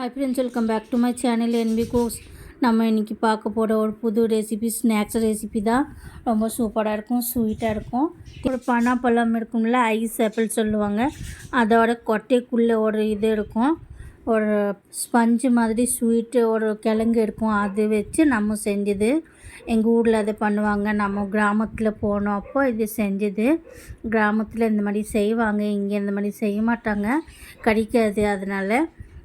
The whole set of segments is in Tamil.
Hi friends, welcome back to my channel NB Cooks. நம்ம இன்றைக்கி பார்க்க போகிற ஒரு புது ரெசிபி ஸ்நாக்ஸ் ரெசிபி தான். ரொம்ப சூப்பராக இருக்கும், ஸ்வீட்டாக இருக்கும். ஒரு பனாப்பழம் இருக்கும்ல, ஐஸ் ஆப்பிள் சொல்லுவாங்க, அதோட கொட்டைக்குள்ளே ஒரு இது இருக்கும், ஒரு ஸ்பஞ்சு மாதிரி ஸ்வீட்டு ஒரு கிழங்கு இருக்கும். அது வச்சு நம்ம செஞ்சது. எங்கள் ஊரில் அதை பண்ணுவாங்க. நம்ம கிராமத்தில் போனோம் அப்போ இது செஞ்சது. கிராமத்தில் இந்த மாதிரி செய்வாங்க, இங்கே இந்த மாதிரி செய்ய மாட்டாங்க, கிடைக்காது. அதனால்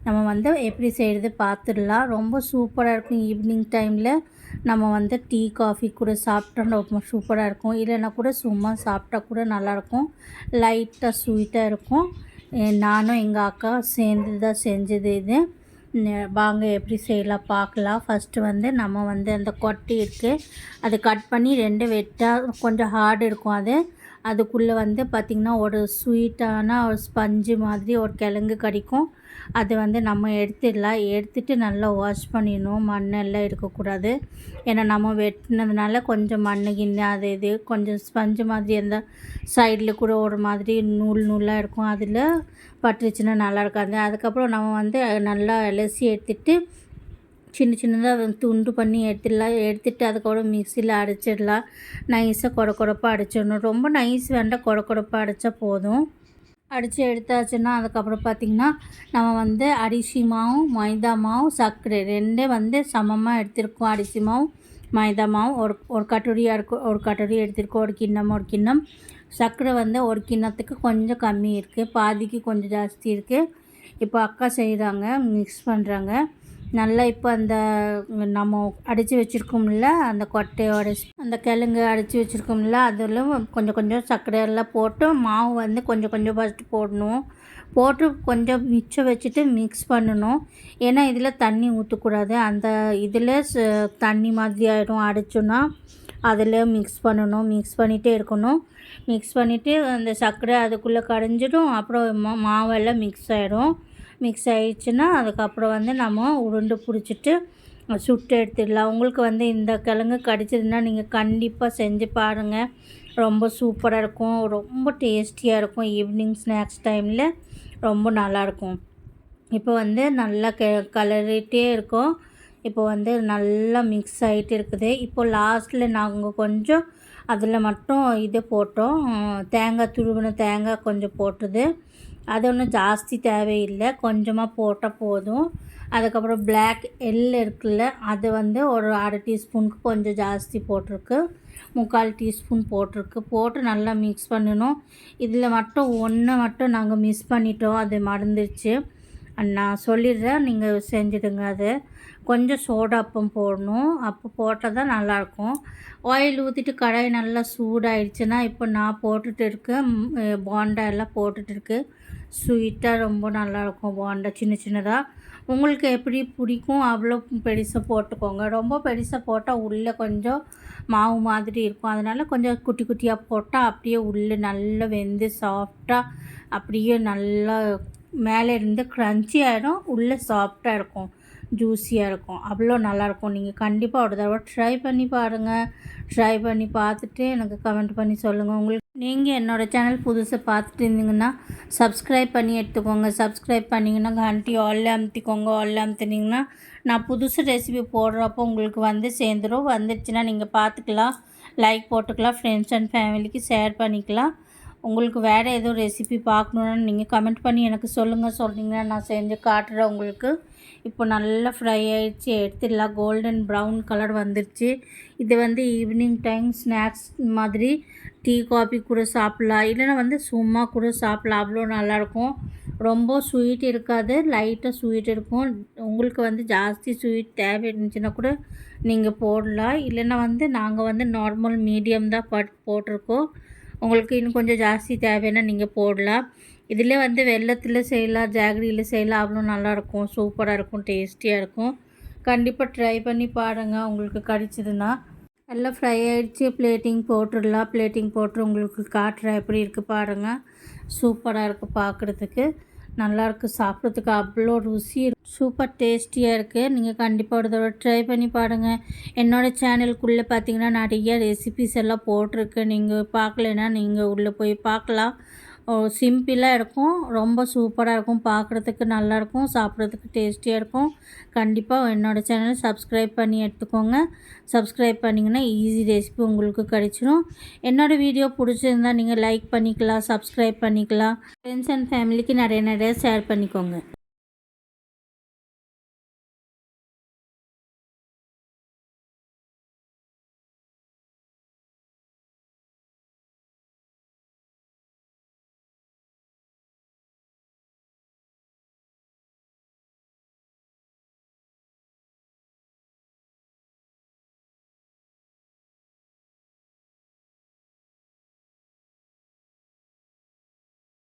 நம்ம எப்படி செய்கிறது பார்த்துடலாம். ரொம்ப சூப்பராக இருக்கும். ஈவினிங் டைமில் நம்ம டீ காஃபி கூட சாப்பிட்டா ரொம்ப சூப்பராக இருக்கும். இல்லைன்னா கூட சும்மா சாப்பிட்டா கூட நல்லாயிருக்கும். லைட்டாக ஸ்வீட்டாக இருக்கும். நானும் எங்கள் அக்கா சேர்ந்து தான் செஞ்சது இது. வாங்க எப்படி செய்யலாம் பார்க்கலாம். ஃபஸ்ட்டு நம்ம அந்த கொட்டை இருக்குது, அதை கட் பண்ணி 2 வெட்டாக கொஞ்சம் ஹார்டு இருக்கும். அதுக்குள்ளே பார்த்திங்கன்னா ஒரு ஸ்வீட்டான ஒரு ஸ்பஞ்சு மாதிரி ஒரு கிழங்கு கிடைக்கும். அது நம்ம எடுத்துடலாம். எடுத்துகிட்டு நல்லா வாஷ் பண்ணிடணும், மண்ணெல்லாம் இருக்கக்கூடாது. ஏன்னா நம்ம வெட்டினதுனால கொஞ்சம் மண்ணு கிண்ணு அது இது கொஞ்சம் ஸ்பஞ்சு மாதிரி அந்த சைடில் கூட ஒரு மாதிரி நூலாக இருக்கும், அதில் பட்டுருச்சுன்னா நல்லா இருக்காது. அதுக்கப்புறம் நம்ம நல்லா அலசி எடுத்துகிட்டு சின்னதாக துண்டு பண்ணி எடுத்துகிட்டு அதுக்கப்புறம் மிக்சியில் அரைச்சிடலாம். நைஸாக கொடப்பாக அரைச்சிடணும். ரொம்ப நைஸ் வேண்டாம், கொடப்பாக அரைச்சா போதும். அடித்து எடுத்தாச்சுன்னா அதுக்கப்புறம் பார்த்திங்கன்னா நம்ம அரிசி மாவு, மைதா மாவு, சர்க்கரை 2 சமமாக எடுத்துருக்கோம். அரிசி மாவு, மைதா மாவு ஒரு கட்டோரியாக இருக்கும், ஒரு கட்டோரி எடுத்துருக்கோம். ஒரு கிண்ணம் சர்க்கரை ஒரு கிண்ணத்துக்கு கொஞ்சம் கம்மி இருக்குது, பாதிக்கு கொஞ்சம் ஜாஸ்தி இருக்குது. இப்போ அக்கா செய்கிறாங்க, மிக்ஸ் பண்ணுறாங்க நல்லா. இப்போ நம்ம அடித்து வச்சுருக்கோம்ல, அந்த கொட்டையோட அந்த கிழங்கு அடித்து வச்சுருக்கோம்ல, அதில் கொஞ்சம் சர்க்கரையெல்லாம் போட்டு மாவு கொஞ்சம் ஃபஸ்ட்டு போட்டு கொஞ்சம் மிச்சம் வச்சுட்டு மிக்ஸ் பண்ணணும். ஏன்னா இதில் தண்ணி ஊற்றக்கூடாது. அந்த இதில் தண்ணி மாதிரி ஆகிடும் அடிச்சோன்னா. அதில் மிக்ஸ் பண்ணணும், மிக்ஸ் பண்ணிகிட்டே இருக்கணும். மிக்ஸ் பண்ணிவிட்டு அந்த சர்க்கரை அதுக்குள்ளே கரைஞ்சிடும். அப்புறம் மாவெல்லாம் மிக்ஸ் ஆகிடும். மிக்ஸ் ஆகிடுச்சுன்னா அதுக்கப்புறம் நம்ம உருண்டை பிடிச்சிட்டு சுட்டு எடுத்துடலாம். உங்களுக்கு இந்த கிழங்கு கடிச்சதுன்னா நீங்கள் கண்டிப்பாக செஞ்சு பாருங்கள். ரொம்ப சூப்பராக இருக்கும், ரொம்ப டேஸ்டியாக இருக்கும். ஈவினிங் ஸ்நாக்ஸ் டைமில் ரொம்ப நல்லாயிருக்கும். இப்போ நல்லா கலரிட்டே இருக்கோம். இப்போ நல்லா மிக்ஸ் ஆகிட்டு இருக்குது. இப்போது லாஸ்ட்டில் நாங்கள் கொஞ்சம் அதில் மட்டும் இது போட்டோம், தேங்காய், துருவின தேங்காய் கொஞ்சம் போட்டது. அது ஒன்றும் ஜாஸ்தி தேவையில்லை, கொஞ்சமாக போட்டால் போதும். அதுக்கப்புறம் பிளாக் எள் இருக்குல்ல, அது ஒரு 1/2 டீஸ்பூனுக்கு கொஞ்சம் ஜாஸ்தி போட்டிருக்கு, 3/4 டீஸ்பூன் போட்டிருக்கு. போட்டு நல்லா மிக்ஸ் பண்ணணும். இதில் மட்டும் மட்டும் நாங்கள் மிஸ் பண்ணிட்டோம், அது மறந்துடுச்சு. நான் சொல்லிடுறேன், நீங்கள் செஞ்சுடுங்க. அது கொஞ்சம் சோடா அப்பம் போடணும், அப்போ போட்டால் தான் நல்லாயிருக்கும். ஆயில் ஊற்றிட்டு கடாய் நல்லா சூடாகிடுச்சுன்னா இப்போ நான் போட்டுட்டு இருக்கேன், போண்டா எல்லாம் போட்டுட்டு இருக்கு. ஸ்வீட்டாக ரொம்ப நல்லாயிருக்கும் போண்டா, சின்னதாக. உங்களுக்கு எப்படி பிடிக்கும் அவ்வளோ பெருசாக போட்டுக்கோங்க. ரொம்ப பெருசாக போட்டால் உள்ளே கொஞ்சம் மாவு மாதிரி இருக்கும். அதனால் கொஞ்சம் குட்டியாக போட்டால் அப்படியே உள்ளே நல்லா வெந்து சாஃப்டாக அப்படியே நல்லா மேலே இருந்து க்ரன்ச்சி ஆகிடும், உள்ளே சாஃப்டாக இருக்கும், ஜூஸியாக இருக்கும். அவ்வளோ நல்லாயிருக்கும். நீங்கள் கண்டிப்பாக ஒரு தடவை ட்ரை பண்ணி பாருங்கள். ட்ரை பண்ணி பார்த்துட்டு எனக்கு கமெண்ட் பண்ணி சொல்லுங்கள். உங்களுக்கு நீங்கள் என்னோடய சேனல் புதுசாக பார்த்துட்டு இருந்தீங்கன்னா சப்ஸ்கிரைப் பண்ணி எடுத்துக்கோங்க. சப்ஸ்கிரைப் பண்ணிங்கன்னா கண்டி ஆல்ல அமுத்திக்கோங்க. ஆல்ல அமுத்துனீங்கன்னா நான் புதுசு ரெசிபி போடுறப்போ உங்களுக்கு சேர்ந்துடும். வந்துடுச்சுன்னா நீங்கள் பார்த்துக்கலாம், லைக் போட்டுக்கலாம், ஃப்ரெண்ட்ஸ் அண்ட் ஃபேமிலிக்கு ஷேர் பண்ணிக்கலாம். உங்களுக்கு வேறு எதுவும் ரெசிபி பார்க்கணுன்னா நீங்கள் கமெண்ட் பண்ணி எனக்கு சொன்னீங்கன்னா நான் செஞ்சு காட்டுறேன் உங்களுக்கு. இப்போ நல்லா ஃப்ரை ஆகிடுச்சு, எடுத்துடலாம். கோல்டன் ப்ரௌன் கலர் வந்துடுச்சு. இது ஈவினிங் டைம் ஸ்நாக்ஸ் மாதிரி டீ காஃபி கூட சாப்பிட்லாம், இல்லைன்னா சும்மா கூட சாப்பிட்லாம். அவ்வளோ நல்லாயிருக்கும். ரொம்ப ஸ்வீட் இருக்காது, லைட்டாக ஸ்வீட் இருக்கும். உங்களுக்கு ஜாஸ்தி ஸ்வீட் தேவை இருந்துச்சுன்னா கூட நீங்கள் போடலாம். இல்லைன்னா நாங்கள் நார்மல் மீடியம் தான் போட்டிருக்கோம். உங்களுக்கு இன்னும் கொஞ்சம் ஜாஸ்தி தேவைன்னா நீங்கள் போடலாம். இதில் வெல்லத்தில் செய்யலாம், ஜாகரியில் செய்யலாம். அவ்வளோ நல்லாயிருக்கும், சூப்பராக இருக்கும், டேஸ்டியாக இருக்கும். கண்டிப்பாக ட்ரை பண்ணி பாருங்கள். உங்களுக்கு கிடைச்சிதுன்னா நல்லா ஃப்ரை ஆகிடுச்சு. பிளேட்டிங் போட்டுடலாம். பிளேட்டிங் போட்டு உங்களுக்கு காட்டுறேன் எப்படி இருக்குது பாருங்கள். சூப்பராக இருக்குது, பார்க்குறதுக்கு நல்லாயிருக்கு, சாப்பிட்றதுக்கு அவ்வளோ ருசி, சூப்பர் டேஸ்டியாக இருக்குது. நீங்கள் கண்டிப்பாக ஒரு தடவை ட்ரை பண்ணி பாருங்கள். என்னோடய சேனலுக்குள்ளே பார்த்தீங்கன்னா நிறைய ரெசிபிஸ் எல்லாம் போட்டிருக்கு. நீங்கள் பார்க்கலன்னா நீங்கள் உள்ளே போய் பார்க்கலாம். சிம்பிளாக இருக்கும், ரொம்ப சூப்பராக இருக்கும், பார்க்குறதுக்கு நல்லாயிருக்கும், சாப்பிட்றதுக்கு டேஸ்டியாக இருக்கும். கண்டிப்பாக என்னோடய சேனலை சப்ஸ்கிரைப் பண்ணி எடுத்துக்கோங்க. சப்ஸ்கிரைப் பண்ணிங்கன்னா ஈஸி ரெசிபி உங்களுக்கு கிடச்சிரும். என்னோடய வீடியோ பிடிச்சிருந்தா நீங்கள் லைக் பண்ணிக்கலாம், சப்ஸ்கிரைப் பண்ணிக்கலாம். ஃப்ரெண்ட்ஸ் அண்ட் ஃபேமிலிக்கு நிறைய ஷேர் பண்ணிக்கோங்க.